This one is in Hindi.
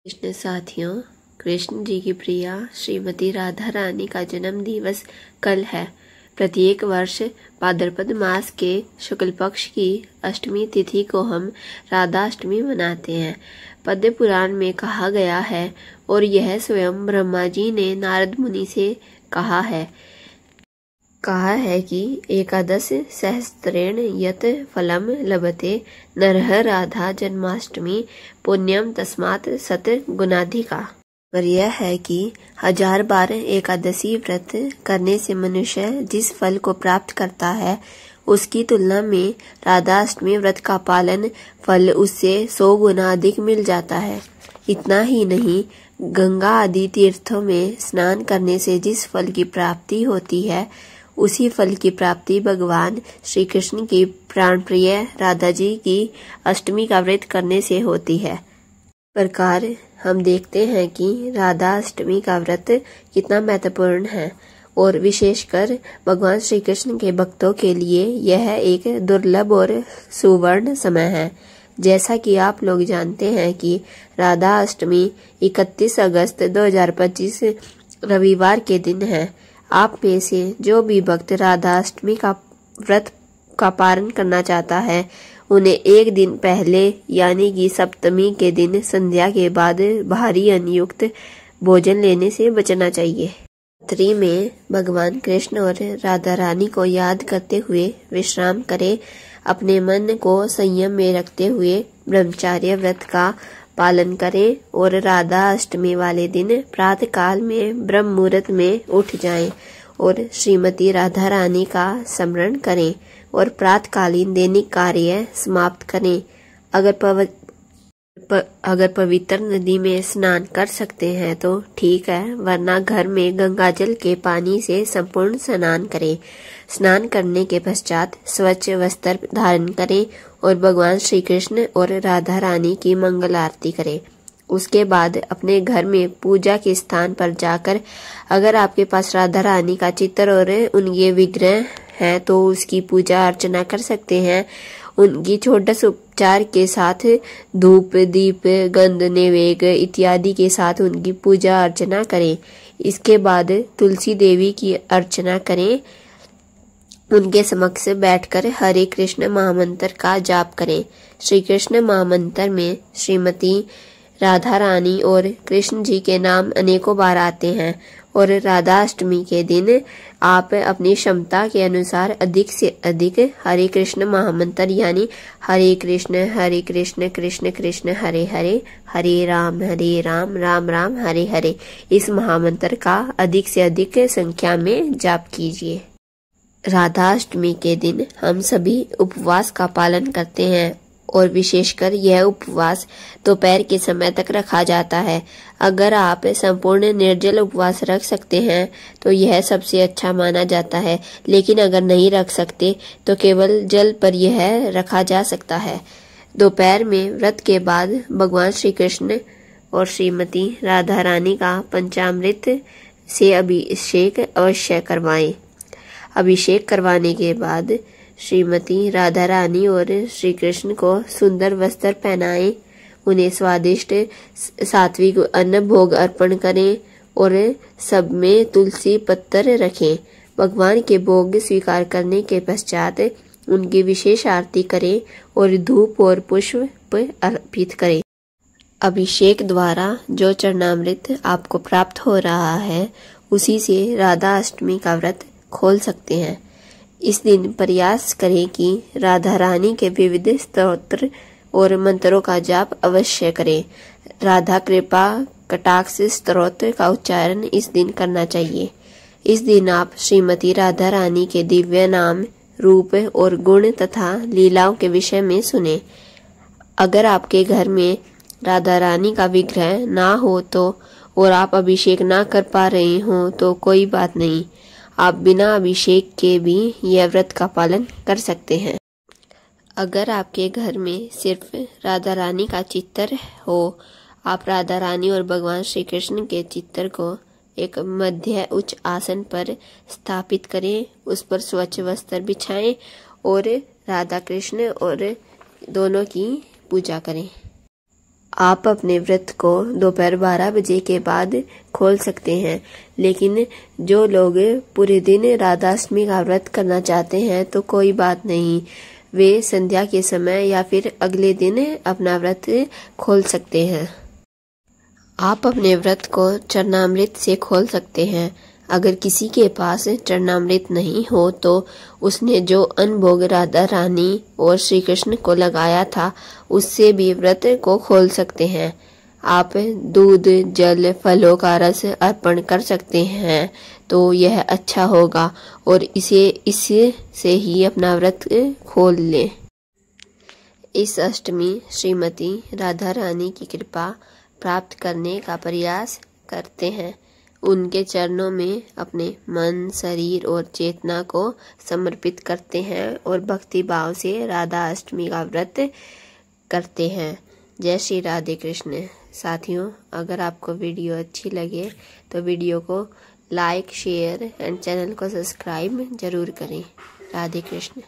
कृष्ण साथियों, कृष्ण जी की प्रिया श्रीमती राधा रानी का जन्म दिवस कल है। प्रत्येक वर्ष भाद्रपद मास के शुक्ल पक्ष की अष्टमी तिथि को हम राधा अष्टमी मनाते हैं। पद्म पुराण में कहा गया है और यह स्वयं ब्रह्मा जी ने नारद मुनि से कहा है कि एकादश सहस्त्रेण यत फलम लभते नरः राधा जन्माष्टमी पुण्यम तस्मात् सत गुणाधिका। पर यह है कि 1000 बार एकादशी व्रत करने से मनुष्य जिस फल को प्राप्त करता है उसकी तुलना में राधा अष्टमी व्रत का पालन फल उससे 100 गुना अधिक मिल जाता है। इतना ही नहीं, गंगा आदि तीर्थों में स्नान करने से जिस फल की प्राप्ति होती है उसी फल की प्राप्ति भगवान श्री कृष्ण की प्राणप्रिय राधा जी की अष्टमी का व्रत करने से होती है। प्रकार हम देखते हैं कि राधा अष्टमी का व्रत कितना महत्वपूर्ण है और विशेषकर भगवान श्री कृष्ण के भक्तों के लिए यह एक दुर्लभ और सुवर्ण समय है। जैसा कि आप लोग जानते हैं कि राधा अष्टमी 31 अगस्त 2025 रविवार के दिन है। आप में से जो भी भक्त राधा अष्टमी का व्रत का पालन करना चाहता है उन्हें एक दिन पहले यानी कि सप्तमी के दिन संध्या के बाद भारी अन्न भोजन लेने से बचना चाहिए। रात्रि में भगवान कृष्ण और राधा रानी को याद करते हुए विश्राम करें। अपने मन को संयम में रखते हुए ब्रह्मचर्य व्रत का पालन करें और राधा अष्टमी वाले दिन प्रातः काल में ब्रह्म मुहूर्त में उठ जाएं और श्रीमती राधा रानी का स्मरण करें और प्रातःकालीन दैनिक कार्य समाप्त करें। अगर पवित्र नदी में स्नान कर सकते हैं तो ठीक है, वरना घर में गंगाजल के पानी से संपूर्ण स्नान करें। स्नान करने के पश्चात स्वच्छ वस्त्र धारण करें और भगवान श्री कृष्ण और राधा रानी की मंगल आरती करें। उसके बाद अपने घर में पूजा के स्थान पर जाकर अगर आपके पास राधा रानी का चित्र और उनके विग्रह हैं तो उसकी पूजा अर्चना कर सकते हैं। उनकी छोटे उपचार के साथ धूप दीप गंध नैवेद्य इत्यादि के साथ उनकी पूजा अर्चना करें। इसके बाद तुलसी देवी की अर्चना करें। उनके समक्ष बैठकर हरे कृष्ण महामंत्र का जाप करें। श्री कृष्ण महामंत्र में श्रीमती राधा रानी और कृष्ण जी के नाम अनेकों बार आते हैं और राधा अष्टमी के दिन आप अपनी क्षमता के अनुसार अधिक से अधिक हरे कृष्ण महामंत्र यानी हरे कृष्ण कृष्ण कृष्ण हरे हरे हरे राम राम राम हरे हरे इस महामंत्र का अधिक से अधिक संख्या में जाप कीजिए। राधा अष्टमी के दिन हम सभी उपवास का पालन करते हैं और विशेषकर यह उपवास दोपहर के समय तक रखा जाता है। अगर आप संपूर्ण निर्जल उपवास रख सकते हैं तो यह सबसे अच्छा माना जाता है, लेकिन अगर नहीं रख सकते तो केवल जल पर यह रखा जा सकता है। दोपहर में व्रत के बाद भगवान श्री कृष्ण और श्रीमती राधा रानी का पंचामृत से अभिषेक अवश्य करवाएं। अभिषेक करवाने के बाद श्रीमती राधा रानी और श्री कृष्ण को सुंदर वस्त्र पहनाएं। उन्हें स्वादिष्ट सात्विक अन्न भोग अर्पण करें और सब में तुलसी पत्तर रखें। भगवान के भोग स्वीकार करने के पश्चात उनकी विशेष आरती करें और धूप और पुष्प अर्पित करें। अभिषेक द्वारा जो चरणामृत आपको प्राप्त हो रहा है उसी से राधा अष्टमी का व्रत खोल सकते हैं। इस दिन प्रयास करें कि राधा रानी के विविध स्तोत्र और मंत्रों का जाप अवश्य करें। राधा कृपा कटाक्ष स्तोत्र का उच्चारण इस दिन करना चाहिए। इस दिन आप श्रीमती राधा रानी के दिव्य नाम रूप और गुण तथा लीलाओं के विषय में सुने। अगर आपके घर में राधा रानी का विग्रह ना हो तो और आप अभिषेक ना कर पा रहे हो तो कोई बात नहीं, आप बिना अभिषेक के भी यह व्रत का पालन कर सकते हैं। अगर आपके घर में सिर्फ राधा रानी का चित्र हो, आप राधा रानी और भगवान श्री कृष्ण के चित्र को एक मध्य उच्च आसन पर स्थापित करें। उस पर स्वच्छ वस्त्र बिछाएं और राधा कृष्ण और दोनों की पूजा करें। आप अपने व्रत को दोपहर 12 बजे के बाद खोल सकते हैं, लेकिन जो लोग पूरे दिन राधाष्टमी का व्रत करना चाहते हैं तो कोई बात नहीं, वे संध्या के समय या फिर अगले दिन अपना व्रत खोल सकते हैं। आप अपने व्रत को चरणामृत से खोल सकते हैं। अगर किसी के पास चरणामृत नहीं हो तो उसने जो अनभोग राधा रानी और श्री कृष्ण को लगाया था उससे भी व्रत को खोल सकते हैं। आप दूध, जल, फलों का रस अर्पण कर सकते हैं तो यह अच्छा होगा और इससे ही अपना व्रत खोल लें। इस अष्टमी श्रीमती राधा रानी की कृपा प्राप्त करने का प्रयास करते हैं। उनके चरणों में अपने मन, शरीर और चेतना को समर्पित करते हैं और भक्ति भाव से राधा अष्टमी का व्रत करते हैं। जय श्री राधे कृष्ण। साथियों, अगर आपको वीडियो अच्छी लगे तो वीडियो को लाइक, शेयर एंड चैनल को सब्सक्राइब जरूर करें। राधे कृष्ण।